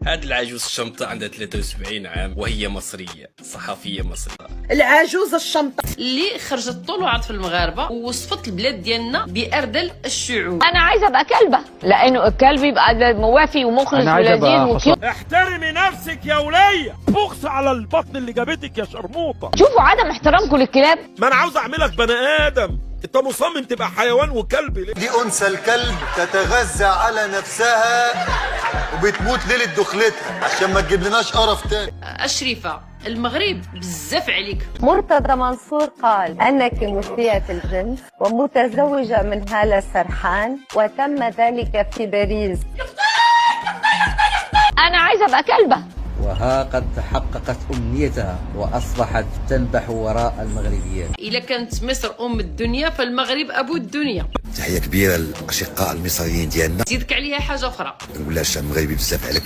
هاد العجوز الشمطة عندها 73 عام وهي مصرية، صحفية مصرية. العجوز الشمطة اللي خرجت طلوعات في المغاربه ووصفت البلاد ديالنا باردل الشعوب. انا عايزه ابقى كلبه لانه الكلب يبقى موافي ومخلص ولذيذ وكيوت. احترمي نفسك يا ولية، بخس على البطن اللي جابتك يا شرموطة. شوفوا عدم احترامكم للكلاب. ما انا عاوز اعملك بني ادم، انت مصمم تبقى حيوان وكلب ليه؟ دي انثى الكلب تتغذى على نفسها وبتموت ليله دخلتها عشان ما تجيب لناش قرف تاني. الشريفه المغرب بزاف عليك. مرتضى منصور قال أنك مثيرة الجنس ومتزوجة من هالة سرحان وتم ذلك في باريس. انا عايزه ابقى كلبه. وها قد تحققت أمنيتها وأصبحت تنبح وراء المغربيات. اذا كانت مصر ام الدنيا فالمغرب ابو الدنيا. تحية كبيرة للأشقاء المصريين ديالنا. زيدك عليها حاجه اخرى، نقول لها الشعب المغربي بزاف عليك.